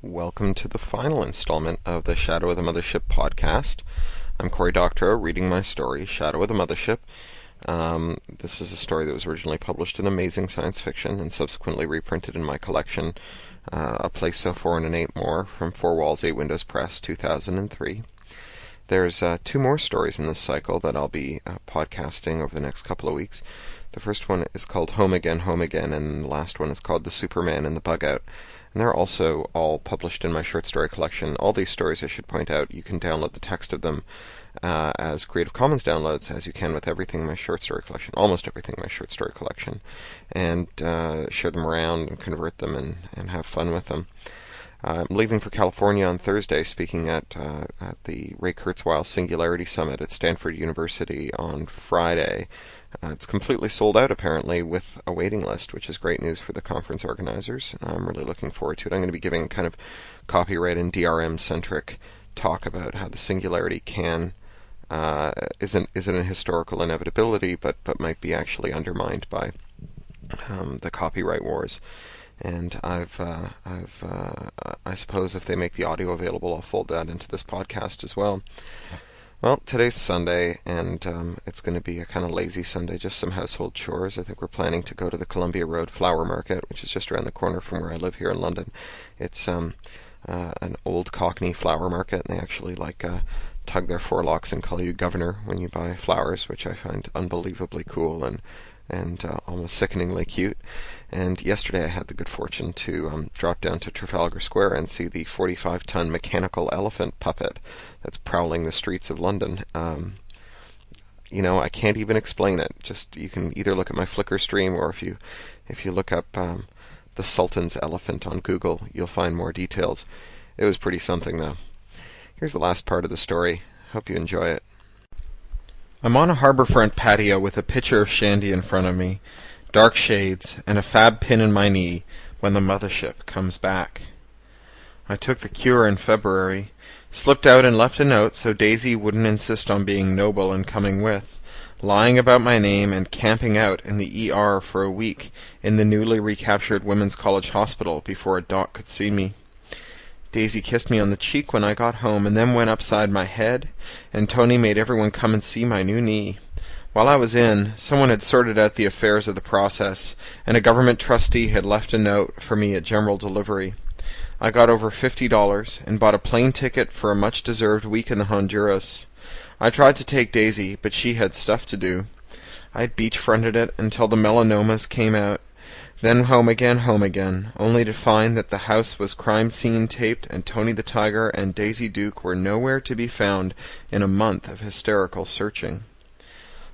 Welcome to the final installment of the Shadow of the Mothership podcast. I'm Cory Doctorow, reading my story, Shadow of the Mothership. This is a story that was originally published in Amazing Science Fiction and subsequently reprinted in my collection, A Place So Foreign and Eight More, from Four Walls, Eight Windows Press, 2003. There's two more stories in this cycle that I'll be podcasting over the next couple of weeks. The first one is called Home Again, and the last one is called The Superman in the Bug-Out. And they're also all published in my short story collection. All these stories, I should point out, you can download the text of them as Creative Commons downloads, as you can with everything in my short story collection, almost everything in my short story collection, and share them around and convert them and have fun with them. I'm leaving for California on Thursday, speaking at the Ray Kurzweil Singularity Summit at Stanford University on Friday. It's completely sold out, apparently, with a waiting list, which is great news for the conference organizers. I'm really looking forward to it. I'm going to be giving a kind of copyright and DRM-centric talk about how the singularity isn't a historical inevitability, but might be actually undermined by the copyright wars. And I suppose if they make the audio available, I'll fold that into this podcast as well. Well, today's Sunday, and it's going to be a kind of lazy Sunday, just some household chores. I think we're planning to go to the Columbia Road Flower Market, which is just around the corner from where I live here in London. It's an old Cockney flower market, and they actually tug their forelocks and call you governor when you buy flowers, which I find unbelievably cool and almost sickeningly cute. And yesterday I had the good fortune to drop down to Trafalgar Square and see the 45-ton mechanical elephant puppet that's prowling the streets of London. I can't even explain it. Just you can either look at my Flickr stream, or if you look up the Sultan's elephant on Google, you'll find more details. It was pretty something, though. Here's the last part of the story. Hope you enjoy it. I'm on a harborfront patio with a pitcher of shandy in front of me, dark shades, and a fab pin in my knee when the mothership comes back. I took the cure in February, slipped out and left a note so Daisy wouldn't insist on being noble and coming with, lying about my name and camping out in the ER for a week in the newly recaptured Women's College Hospital before a doc could see me. Daisy kissed me on the cheek when I got home and then went upside my head, and Tony made everyone come and see my new knee. While I was in, someone had sorted out the affairs of the process, and a government trustee had left a note for me at general delivery. I got over $50 and bought a plane ticket for a much-deserved week in the Honduras. I tried to take Daisy, but she had stuff to do. I beach-fronted it until the melanomas came out, then home again, only to find that the house was crime scene taped and Tony the Tiger and Daisy Duke were nowhere to be found in a month of hysterical searching.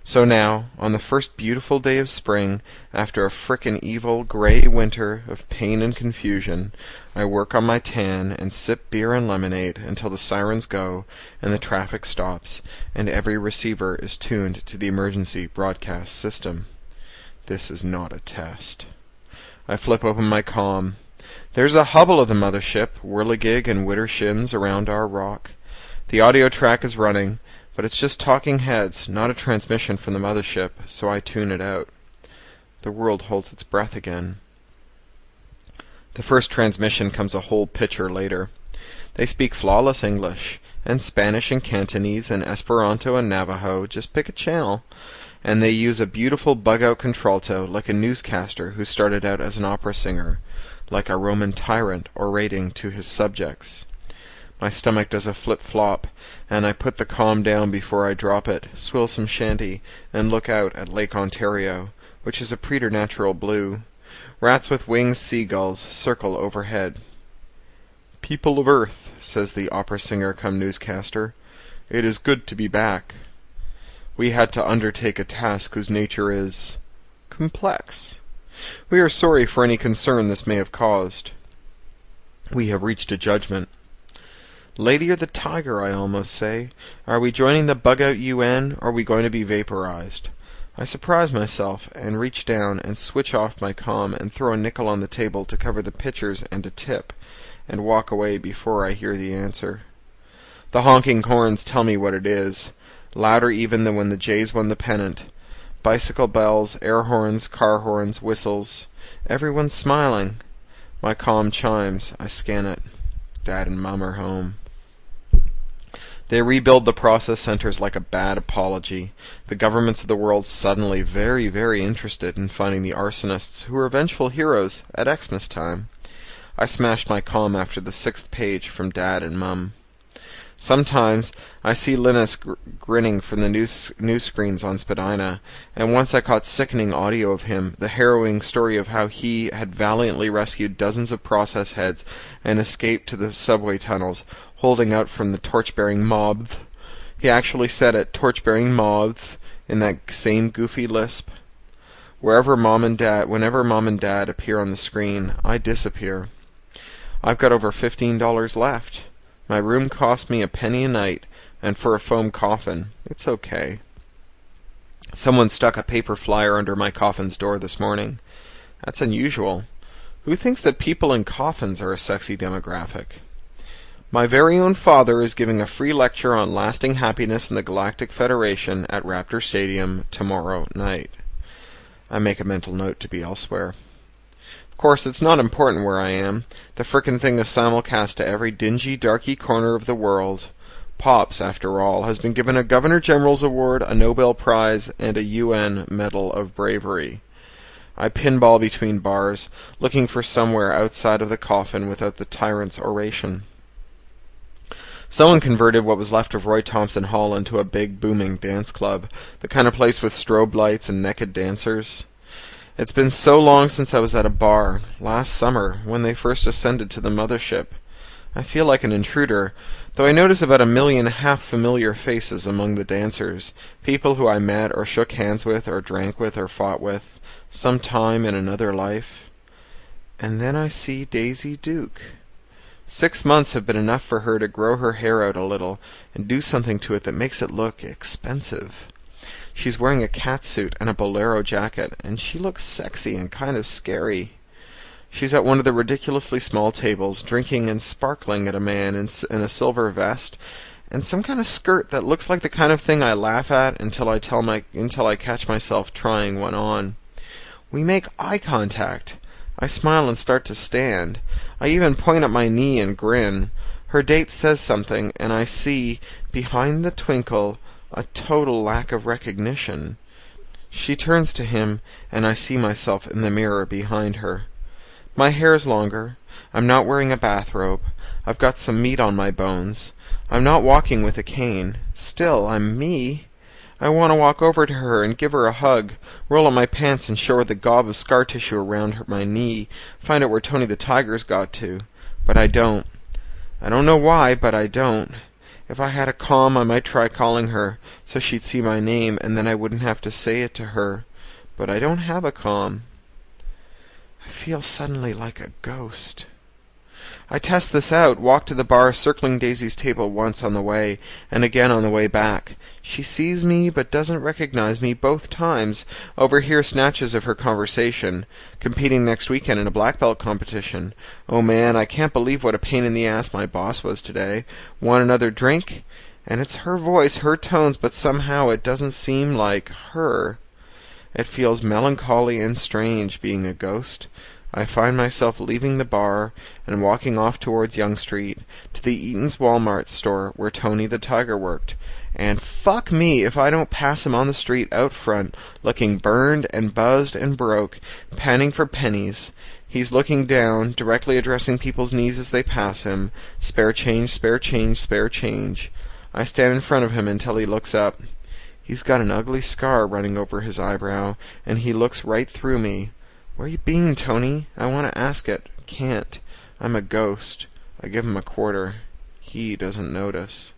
So now, on the first beautiful day of spring, after a frickin' evil gray winter of pain and confusion, I work on my tan and sip beer and lemonade until the sirens go and the traffic stops and every receiver is tuned to the emergency broadcast system. This is not a test. I flip open my comm. There's a hubble of the mothership, whirligig and widdershins around our rock. The audio track is running, but it's just talking heads, not a transmission from the mothership, so I tune it out. The world holds its breath again. The first transmission comes a whole picture later. They speak flawless English, and Spanish and Cantonese and Esperanto and Navajo, just pick a channel. And they use a beautiful bug-out contralto like a newscaster who started out as an opera singer, like a Roman tyrant orating to his subjects. My stomach does a flip-flop, and I put the comm down before I drop it, swill some shandy, and look out at Lake Ontario, which is a preternatural blue. Rats with wings seagulls circle overhead. "People of Earth," says the opera singer come newscaster, "it is good to be back. We had to undertake a task whose nature is complex. We are sorry for any concern this may have caused. We have reached a judgment. Lady of the Tiger, I almost say, are we joining the Bug-Out UN, or are we going to be vaporized? I surprise myself, and reach down and switch off my comm and throw a nickel on the table to cover the pictures and a tip, and walk away before I hear the answer. The honking horns tell me what it is, louder even than when the Jays won the pennant. Bicycle bells, air horns, car horns, whistles. Everyone's smiling. My comm chimes. I scan it. Dad and Mum are home. They rebuild the process centers like a bad apology. The governments of the world suddenly very, very interested in finding the arsonists who were vengeful heroes at Xmas time. I smashed my comm after the 6th page from Dad and Mum. Sometimes I see Linus grinning from the news screens on Spadina, and once I caught sickening audio of him, the harrowing story of how he had valiantly rescued dozens of process heads and escaped to the subway tunnels, holding out from the torch-bearing mob. He actually said it, torch-bearing mob, in that same goofy lisp. Whenever Mom and Dad appear on the screen, I disappear. I've got over $15 left. My room cost me a penny a night, and for a foam coffin, it's okay. Someone stuck a paper flyer under my coffin's door this morning. That's unusual. Who thinks that people in coffins are a sexy demographic? My very own father is giving a free lecture on lasting happiness in the Galactic Federation at Raptor Stadium tomorrow night. I make a mental note to be elsewhere. Of course, it's not important where I am. The frickin' thing is simulcast to every dingy, darky corner of the world. Pops, after all, has been given a Governor General's Award, a Nobel Prize, and a UN Medal of Bravery. I pinball between bars, looking for somewhere outside of the coffin without the tyrant's oration. Someone converted what was left of Roy Thompson Hall into a big, booming dance club, the kind of place with strobe lights and naked dancers. It's been so long since I was at a bar, last summer, when they first ascended to the Mothaship. I feel like an intruder, though I notice about 1 million half-familiar faces among the dancers, people who I met or shook hands with or drank with or fought with, some time in another life. And then I see Daisy Duke. 6 months have been enough for her to grow her hair out a little and do something to it that makes it look expensive. She's wearing a catsuit and a bolero jacket, and she looks sexy and kind of scary. She's at one of the ridiculously small tables, drinking and sparkling at a man in a silver vest, and some kind of skirt that looks like the kind of thing I laugh at until I catch myself trying one on. We make eye contact. I smile and start to stand. I even point at my knee and grin. Her date says something, and I see, behind the twinkle, a total lack of recognition. She turns to him, and I see myself in the mirror behind her. My hair's longer. I'm not wearing a bathrobe. I've got some meat on my bones. I'm not walking with a cane. Still, I'm me. I want to walk over to her and give her a hug, roll up my pants and show her the gob of scar tissue around my knee, find out where Tony the Tiger's got to. But I don't. I don't know why, but I don't. If I had a comm, I might try calling her, so she'd see my name, and then I wouldn't have to say it to her. But I don't have a comm. I feel suddenly like a ghost. I test this out, walk to the bar, circling Daisy's table once on the way, and again on the way back. She sees me, but doesn't recognize me both times, overhear snatches of her conversation. Competing next weekend in a black belt competition. Oh man, I can't believe what a pain in the ass my boss was today. Want another drink? And it's her voice, her tones, but somehow it doesn't seem like her. It feels melancholy and strange being a ghost. I find myself leaving the bar and walking off towards Yonge Street, to the Eaton's Walmart store where Tony the Tiger worked. And fuck me if I don't pass him on the street out front, looking burned and buzzed and broke, panning for pennies. He's looking down, directly addressing people's knees as they pass him. Spare change, spare change, spare change. I stand in front of him until he looks up. He's got an ugly scar running over his eyebrow, and he looks right through me. Where you been, Tony? I want to ask it. Can't. I'm a ghost. I give him a quarter. He doesn't notice.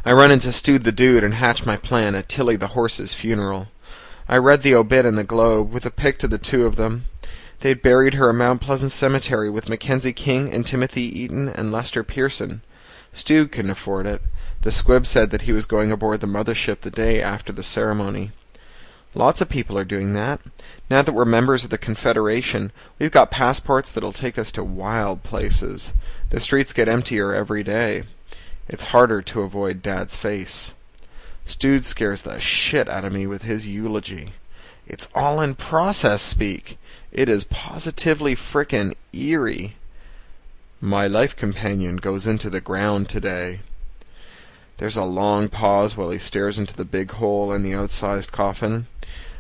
I run into Stude the Dude and hatch my plan at Tilly the Horse's funeral. I read the obit in the Globe, with a pic to the two of them. They'd buried her in Mount Pleasant Cemetery with Mackenzie King and Timothy Eaton and Lester Pearson. Stude couldn't afford it. The squib said that he was going aboard the Mothaship the day after the ceremony. Lots of people are doing that. Now that we're members of the Confederation, we've got passports that'll take us to wild places. The streets get emptier every day. It's harder to avoid Dad's face. Stude scares the shit out of me with his eulogy. It's all in process speak. It is positively frickin' eerie. My life companion goes into the ground today. There's a long pause while he stares into the big hole in the outsized coffin.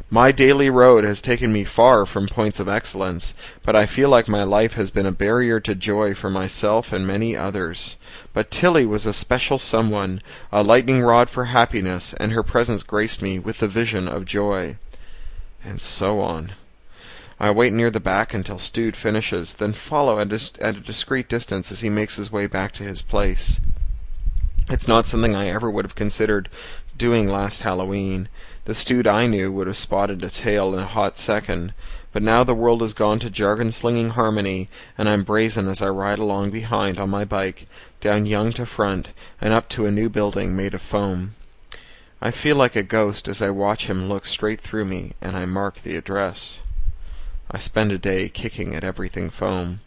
My daily road has taken me far from points of excellence, but I feel like my life has been a barrier to joy for myself and many others. But Tilly was a special someone, a lightning rod for happiness, and her presence graced me with the vision of joy. And so on. I wait near the back until Stude finishes, then follow at a discreet distance as he makes his way back to his place. It's not something I ever would have considered doing last Halloween. The Stude I knew would have spotted a tail in a hot second, but now the world has gone to jargon-slinging harmony, and I'm brazen as I ride along behind on my bike, down Young to Front, and up to a new building made of foam. I feel like a ghost as I watch him look straight through me, and I mark the address. I spend a day kicking at everything foam.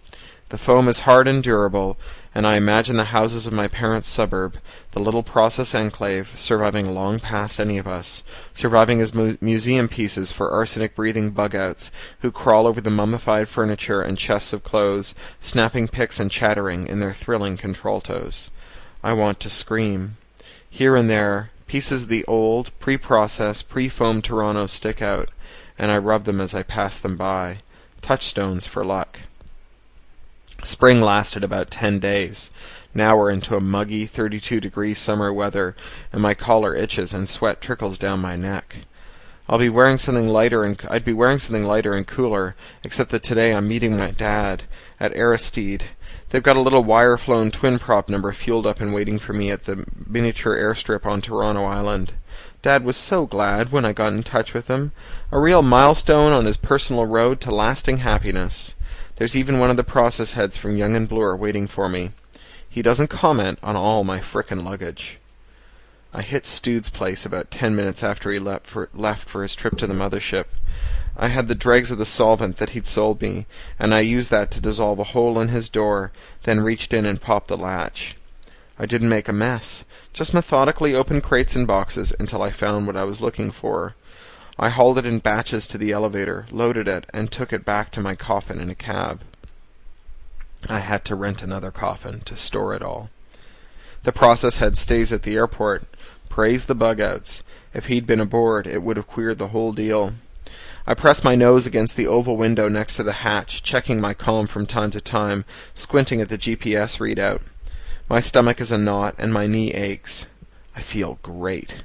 The foam is hard and durable, and I imagine the houses of my parents' suburb, the little process enclave, surviving long past any of us, surviving as museum pieces for arsenic-breathing bug-outs who crawl over the mummified furniture and chests of clothes, snapping pics and chattering in their thrilling contraltos. I want to scream. Here and there, pieces of the old, pre-processed, pre-foamed Toronto stick out, and I rub them as I pass them by. Touchstones for luck. Spring lasted about 10 days. Now we're into a muggy 32-degree summer weather, and my collar itches and sweat trickles down my neck. I'd be wearing something lighter and cooler, except that today I'm meeting my dad at Aristide. They've got a little wire-flown twin-prop number fueled up and waiting for me at the miniature airstrip on Toronto Island. Dad was so glad when I got in touch with him. A real milestone on his personal road to lasting happiness. There's even one of the process heads from Young and Bloor waiting for me. He doesn't comment on all my frickin' luggage. I hit Stude's place about 10 minutes after he left for his trip to the mothership. I had the dregs of the solvent that he'd sold me, and I used that to dissolve a hole in his door, then reached in and popped the latch. I didn't make a mess, just methodically opened crates and boxes until I found what I was looking for. I hauled it in batches to the elevator, loaded it, and took it back to my coffin in a cab. I had to rent another coffin to store it all. The process head stays at the airport. Praise the bug-outs. If he'd been aboard, it would have queered the whole deal. I press my nose against the oval window next to the hatch, checking my comm from time to time, squinting at the GPS readout. My stomach is a knot, and my knee aches. I feel great.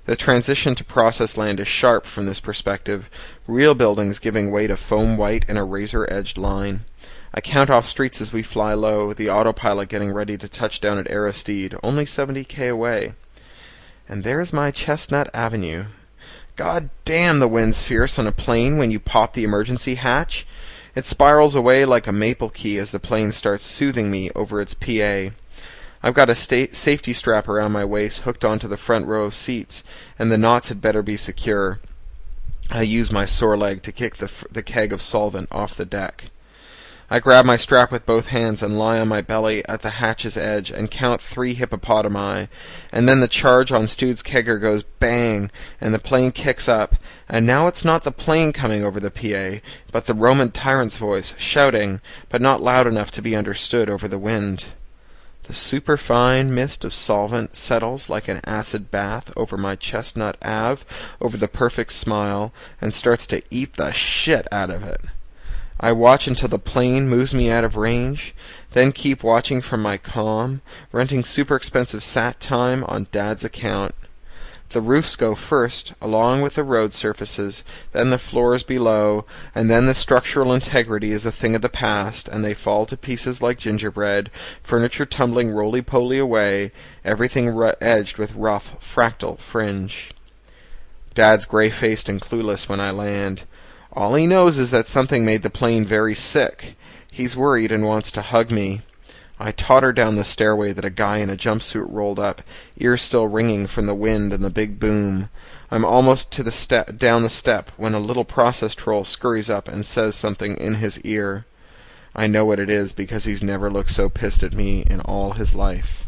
The transition to process land is sharp from this perspective, real buildings giving way to foam white in a razor-edged line. I count off streets as we fly low, the autopilot getting ready to touch down at Aristide, only 70K away. And there's my Chestnut Avenue. God damn, the wind's fierce on a plane when you pop the emergency hatch. It spirals away like a maple key as the plane starts soothing me over its PA. I've got a safety strap around my waist hooked onto the front row of seats, and the knots had better be secure. I use my sore leg to kick the keg of solvent off the deck. I grab my strap with both hands and lie on my belly at the hatch's edge and count 3 hippopotami, and then the charge on Stude's kegger goes bang, and the plane kicks up, and now it's not the plane coming over the PA, but the Roman tyrant's voice, shouting, but not loud enough to be understood over the wind. The superfine mist of solvent settles like an acid bath over my Chestnut Ave, over the perfect smile, and starts to eat the shit out of it. I watch until the plane moves me out of range, then keep watching from my comm, renting super expensive sat time on Dad's account. The roofs go first, along with the road surfaces, then the floors below, and then the structural integrity is a thing of the past, and they fall to pieces like gingerbread, furniture tumbling roly-poly away, everything edged with rough, fractal fringe. Dad's gray-faced and clueless when I land. All he knows is that something made the plane very sick. He's worried and wants to hug me. I totter down the stairway that a guy in a jumpsuit rolled up, ears still ringing from the wind and the big boom. I'm almost to down the step when a little process troll scurries up and says something in his ear. I know what it is because he's never looked so pissed at me in all his life.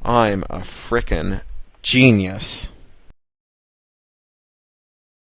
I'm a frickin' genius.